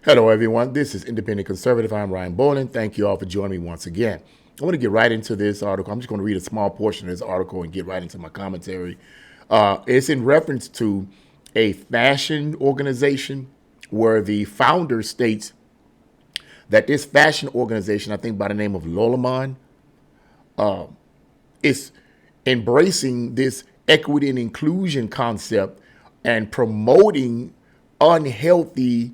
Hello, everyone. This is Independent Conservative. I'm Ryan Bolin. Thank you all for joining me once again. I want to get right into this article. I'm just going to read a small portion of this article and get right into my commentary. It's in reference to a fashion organization where the founder states that this fashion organization, I think by the name of Lululemon, is embracing this equity and inclusion concept and promoting unhealthy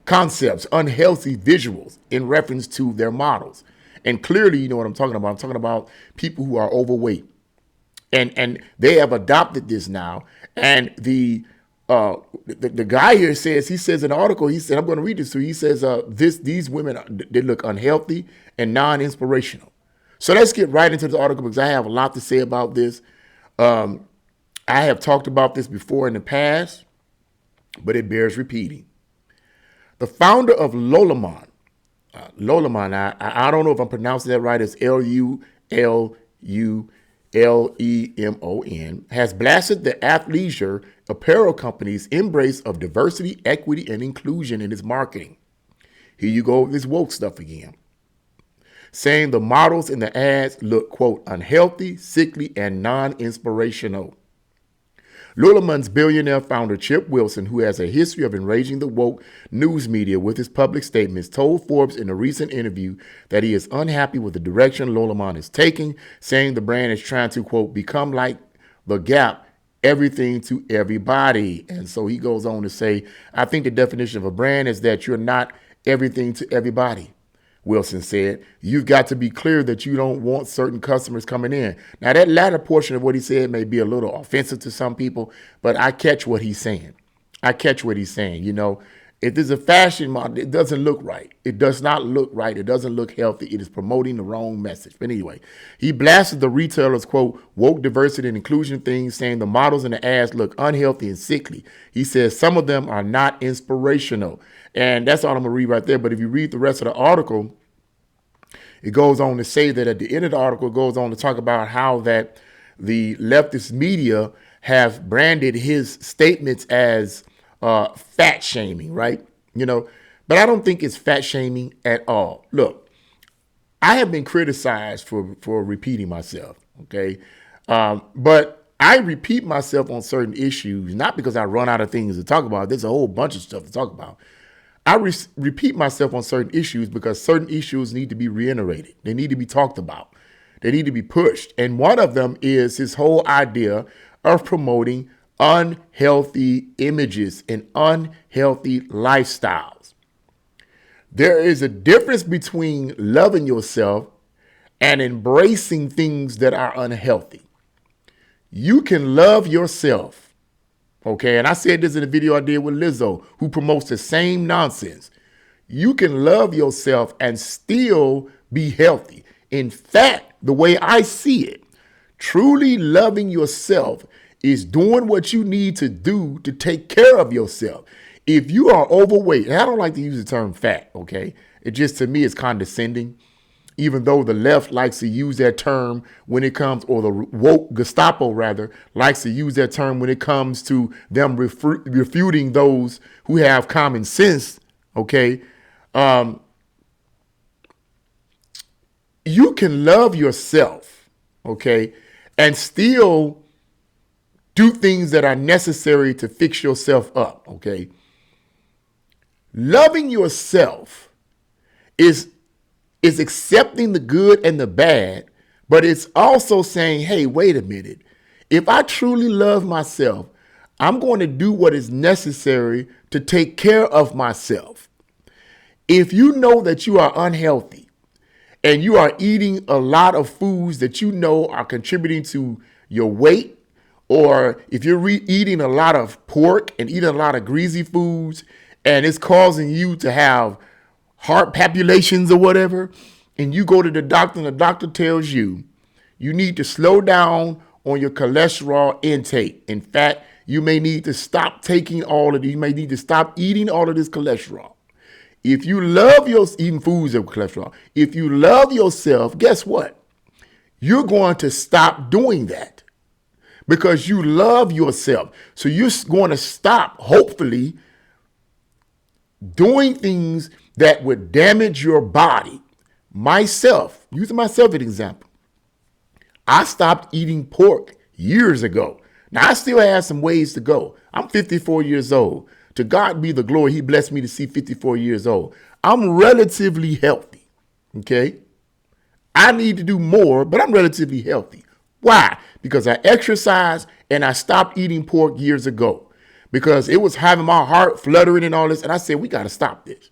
concepts, unhealthy visuals in reference to their models. And clearly, you know what I'm talking about. I'm talking about people who are overweight. And they have adopted this now. And the guy here says in the article, he said, I'm going to read this to you. He says, these women, they look unhealthy and non-inspirational. So let's get right into the article because I have a lot to say about this. I have talked about this before in the past, but it bears repeating. The founder of Lululemon, I don't know if I'm pronouncing that right, it's Lululemon, has blasted the athleisure apparel company's embrace of diversity, equity, and inclusion in its marketing. Here you go with this woke stuff again. Saying the models in the ads look, quote, unhealthy, sickly, and non-inspirational. Lululemon's billionaire founder Chip Wilson, who has a history of enraging the woke news media with his public statements, told Forbes in a recent interview that he is unhappy with the direction Lululemon is taking, saying the brand is trying to, quote, become like the Gap, everything to everybody. And so he goes on to say, I think the definition of a brand is that you're not everything to everybody. Wilson said, you've got to be clear that you don't want certain customers coming in. Now, that latter portion of what he said may be a little offensive to some people, but I catch what he's saying. You know, if there's a fashion model, it doesn't look right. It does not look right. It doesn't look healthy. It is promoting the wrong message. But anyway, he blasted the retailers, quote, woke diversity and inclusion things, saying the models in the ads look unhealthy and sickly. He says some of them are not inspirational. And that's all I'm going to read right there. But if you read the rest of the article, it goes on to say that at the end of the article, it goes on to talk about how that the leftist media have branded his statements as fat shaming, right? You know, but I don't think it's fat shaming at all. Look, I have been criticized for repeating myself, okay? But I repeat myself on certain issues, not because I run out of things to talk about. There's a whole bunch of stuff to talk about. I repeat myself on certain issues because certain issues need to be reiterated. They need to be talked about. They need to be pushed. And one of them is his whole idea of promoting unhealthy images and unhealthy lifestyles. There is a difference between loving yourself and embracing things that are unhealthy. You can love yourself. Okay, and I said this in a video I did with Lizzo, who promotes the same nonsense. You can love yourself and still be healthy. In fact, the way I see it, truly loving yourself is doing what you need to do to take care of yourself. If you are overweight, and I don't like to use the term fat, okay? It just, to me, is condescending. Even though the left likes to use that term when it comes, or the woke Gestapo rather, likes to use that term when it comes to them refuting those who have common sense, okay? You can love yourself, okay, and still do things that are necessary to fix yourself up, okay? Loving yourself is accepting the good and the bad, but it's also saying, hey, wait a minute. If I truly love myself, I'm going to do what is necessary to take care of myself. If you know that you are unhealthy and you are eating a lot of foods that you know are contributing to your weight, or if you're eating a lot of pork and eating a lot of greasy foods and it's causing you to have heart palpitations or whatever, and you go to the doctor and the doctor tells you you need to slow down on your cholesterol intake. In fact, you may need to stop taking all of it. You may need to stop eating all of this cholesterol. If you love eating foods of cholesterol, if you love yourself, guess what? You're going to stop doing that because you love yourself. So you're going to stop, hopefully, doing things that would damage your body. Myself, using myself as an example, I stopped eating pork years ago. Now, I still have some ways to go. I'm 54 years old. To God be the glory. He blessed me to see 54 years old. I'm relatively healthy, okay? I need to do more, but I'm relatively healthy. Why? Because I exercise and I stopped eating pork years ago because it was having my heart fluttering and all this. And I said, we got to stop this.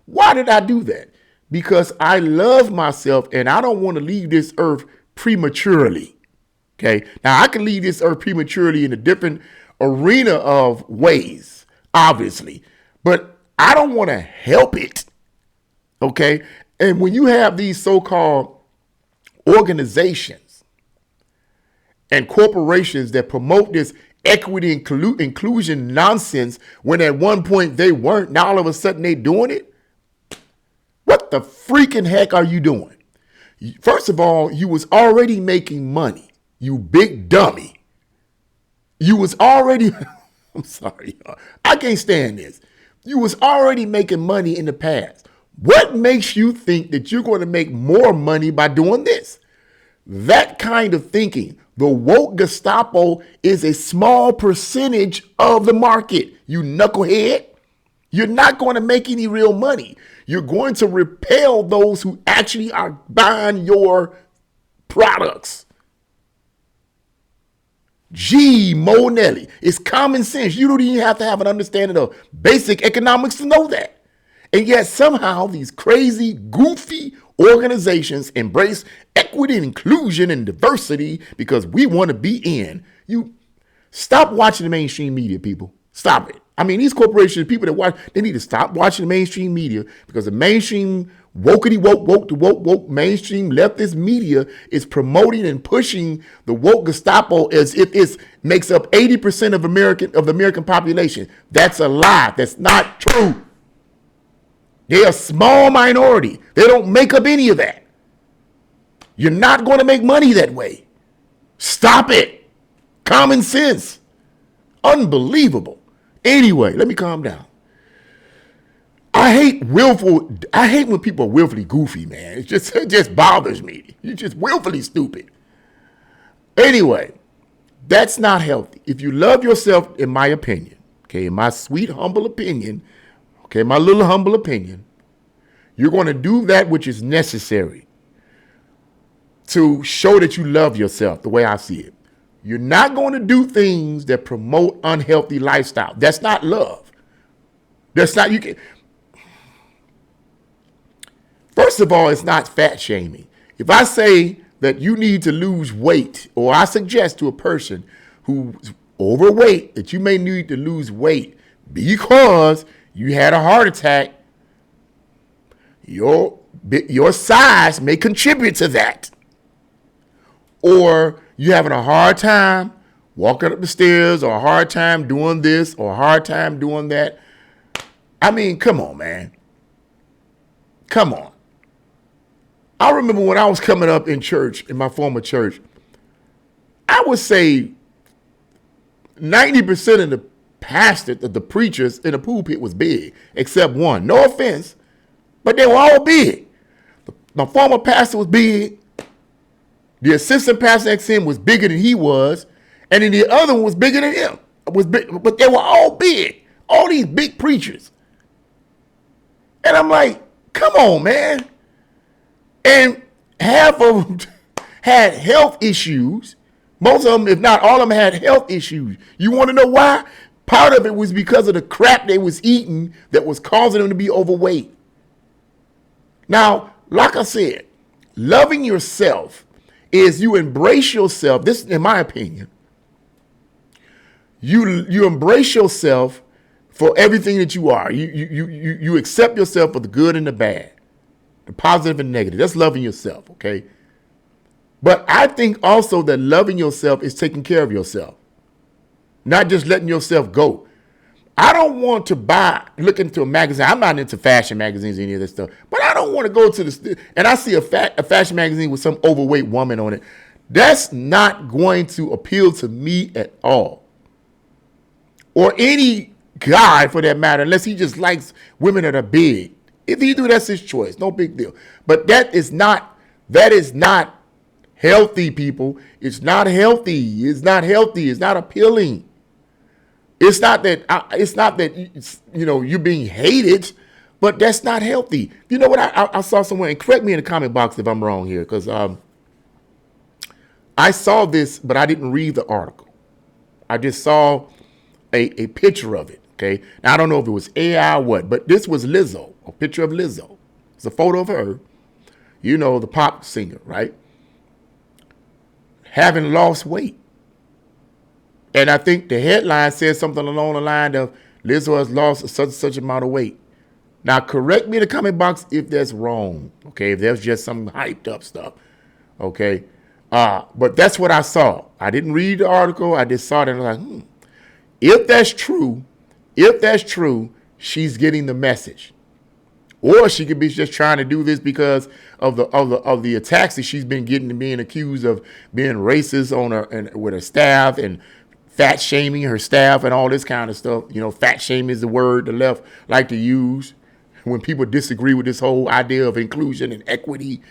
Why did I do that? Because I love myself and I don't want to leave this earth prematurely. Okay. Now I can leave this earth prematurely in a different arena of ways, obviously, but I don't want to help it. Okay. And when you have these so-called organizations and corporations that promote this equity and inclusion nonsense, when at one point they weren't, now all of a sudden they doing it. What the freaking heck are you doing? First of all, you was already making money, you big dummy. You was already, I'm sorry, I can't stand this. You was already making money in the past. What makes you think that you're going to make more money by doing this? That kind of thinking. The woke Gestapo is a small percentage of the market, you knucklehead. You're not going to make any real money. You're going to repel those who actually are buying your products. Gee, Monelli, it's common sense. You don't even have to have an understanding of basic economics to know that. And yet somehow these crazy, goofy organizations embrace equity and inclusion and diversity because we want to be in. You stop watching the mainstream media, people. Stop it. I mean, these corporations, people that watch, they need to stop watching the mainstream media because the mainstream woke mainstream leftist media is promoting and pushing the woke Gestapo as if it makes up 80% of the American population. That's a lie. That's not true. They're a small minority. They don't make up any of that. You're not going to make money that way. Stop it. Common sense. Unbelievable. Anyway, let me calm down. I hate when people are willfully goofy, man. It just bothers me. You're just willfully stupid. Anyway, that's not healthy. If you love yourself, in my opinion, okay, in my sweet, humble opinion, okay, my little humble opinion, you're going to do that which is necessary to show that you love yourself the way I see it. You're not going to do things that promote unhealthy lifestyle. That's not love. That's not, you can. First of all, it's not fat shaming. If I say that you need to lose weight, or I suggest to a person who's overweight that you may need to lose weight because you had a heart attack, your size may contribute to that. Or you having a hard time walking up the stairs, or a hard time doing this, or a hard time doing that. I mean, come on, man. Come on. I remember when I was coming up in church, in my former church, I would say 90% of the pastors, the preachers in the pulpit was big, except one. No offense, but they were all big. My former pastor was big. The assistant pastor next to him was bigger than he was, and then the other one was bigger than him. But they were all big. All these big preachers. And I'm like, come on, man. And half of them had health issues. Most of them, if not all of them, had health issues. You want to know why? Part of it was because of the crap they was eating that was causing them to be overweight. Now, like I said, loving yourself is you embrace yourself. This, in my opinion, you embrace yourself for everything that you are. You accept yourself for the good and the bad, the positive and negative. That's loving yourself, okay? But I think also that loving yourself is taking care of yourself, not just letting yourself go. I don't want to look into a magazine. I'm not into fashion magazines or any of this stuff, but I don't want to go to and I see a fashion magazine with some overweight woman on it. That's not going to appeal to me at all. Or any guy for that matter, unless he just likes women that are big. If he do, that's his choice. No big deal. But that is not healthy, people. It's not healthy. It's not healthy. It's not appealing. It's not that you're being hated, but that's not healthy. You know what? I saw somewhere, and correct me in the comment box if I'm wrong here, because I saw this, but I didn't read the article. I just saw a picture of it. Okay, now I don't know if it was AI or what, but this was Lizzo, a picture of Lizzo. It's a photo of her, the pop singer, right? Having lost weight. And I think the headline says something along the line of Lizzo has lost such and such amount of weight. Now, correct me in the comment box if that's wrong, okay? If there's just some hyped up stuff, okay? But that's what I saw. I didn't read the article. I just saw it and I was like, If that's true, she's getting the message. Or she could be just trying to do this because of the attacks that she's been getting and being accused of being racist on her and with her staff and fat shaming her staff and all this kind of stuff. Fat shaming is the word the left like to use when people disagree with this whole idea of inclusion and equity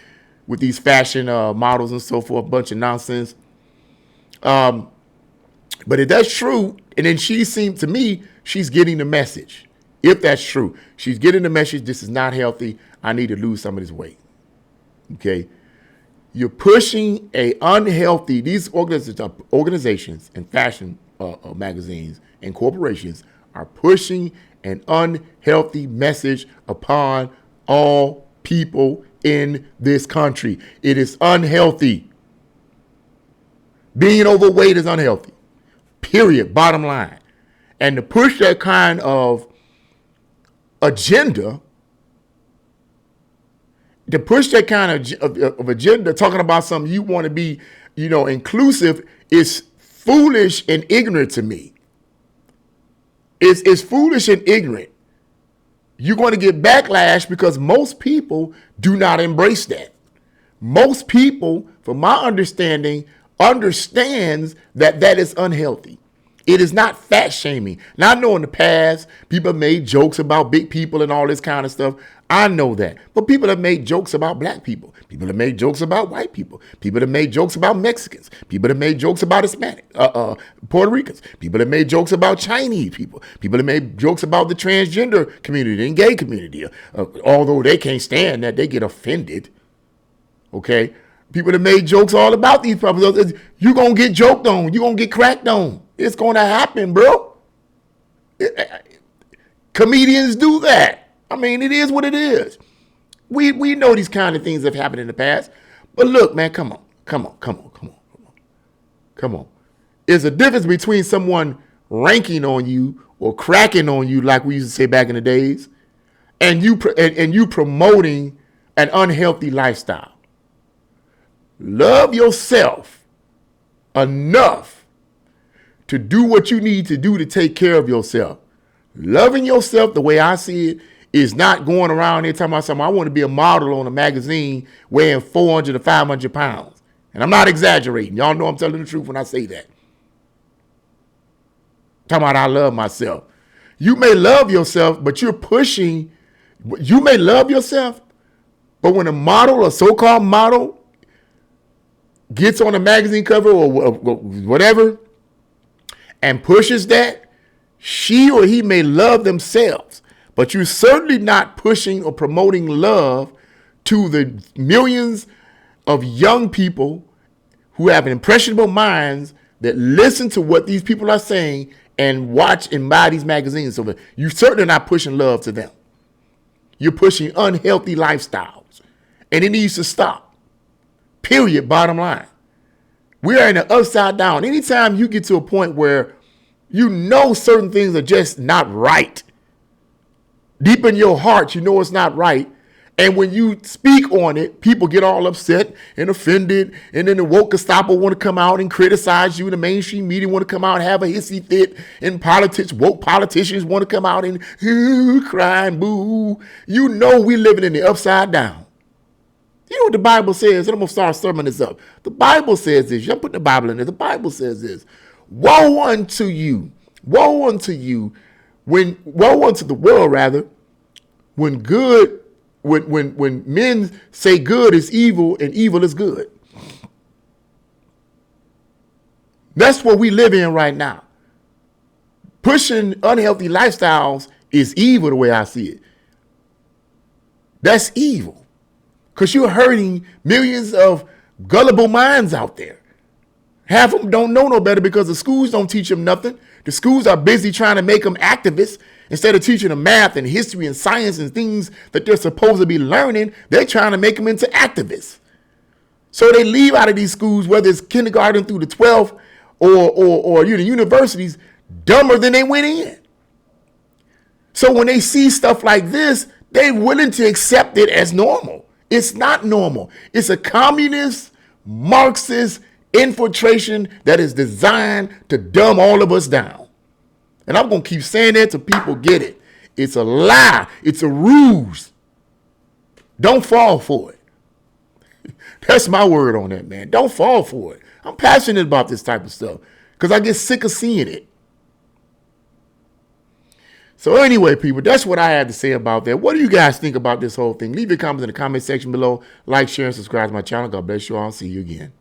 with these fashion models and so forth, a bunch of nonsense. But if that's true, and then she seemed to me, she's getting the message. If that's true, she's getting the message, this is not healthy. I need to lose some of this weight. Okay. You're pushing these organizations and fashion magazines and corporations are pushing an unhealthy message upon all people in this country. It is unhealthy. Being overweight is unhealthy. Period. Bottom line. And to push that kind of agenda, talking about something you want to be, inclusive, is foolish and ignorant to me. It's foolish and ignorant. You're going to get backlash because most people do not embrace that. Most people, from my understanding, understands that is unhealthy. It is not fat shaming. Now, I know in the past, people have made jokes about big people and all this kind of stuff. I know that. But people have made jokes about black people. People have made jokes about white people. People have made jokes about Mexicans. People have made jokes about Hispanic, Puerto Ricans. People have made jokes about Chinese people. People have made jokes about the transgender community and gay community. Although they can't stand that, they get offended. Okay? People have made jokes all about these people. You're going to get joked on. You're going to get cracked on. It's going to happen, bro. Comedians do that. I mean, it is what it is. We know these kind of things have happened in the past. But look, man, come on. There's a difference between someone ranking on you or cracking on you, like we used to say back in the days, and you promoting an unhealthy lifestyle. Love yourself enough to do what you need to do to take care of yourself. Loving yourself, the way I see it, is not going around here talking about something. I want to be a model on a magazine weighing 400 to 500 pounds. And I'm not exaggerating. Y'all know I'm telling the truth when I say that. Talking about I love myself. You may love yourself, but you may love yourself, but when a model, a so-called model, gets on a magazine cover or whatever, and pushes that, she or he may love themselves, but you're certainly not pushing or promoting love to the millions of young people who have impressionable minds that listen to what these people are saying and watch and buy these magazines. So you're certainly not pushing love to them. You're pushing unhealthy lifestyles, and it needs to stop. Period. Bottom line. We are in an upside down. Anytime you get to a point where you know certain things are just not right, deep in your heart, you know it's not right. And when you speak on it, people get all upset and offended. And then the woke Gestapo want to come out and criticize you. The mainstream media want to come out and have a hissy fit. And woke politicians want to come out and cry and boo. You know we living in the upside down. You know what the Bible says? And I'm going to start summing this up. The Bible says this. I'm putting the Bible in there. The Bible says this. Woe unto you When woe unto the world, rather, when good, when men say good is evil and evil is good. That's what we live in right now. Pushing unhealthy lifestyles is evil the way I see it. That's evil. Because you're hurting millions of gullible minds out there. Half of them don't know no better because the schools don't teach them nothing. The schools are busy trying to make them activists. Instead of teaching them math and history and science and things that they're supposed to be learning, they're trying to make them into activists. So they leave out of these schools, whether it's kindergarten through the 12th or universities, dumber than they went in. So when they see stuff like this, they're willing to accept it as normal. It's not normal. It's a communist, Marxist infiltration that is designed to dumb all of us down. And I'm going to keep saying that till people get it. It's a lie. It's a ruse. Don't fall for it. That's my word on that, man. Don't fall for it. I'm passionate about this type of stuff because I get sick of seeing it. So anyway, people, that's what I had to say about that. What do you guys think about this whole thing? Leave your comments in the comment section below. Like, share, and subscribe to my channel. God bless you all. See you again.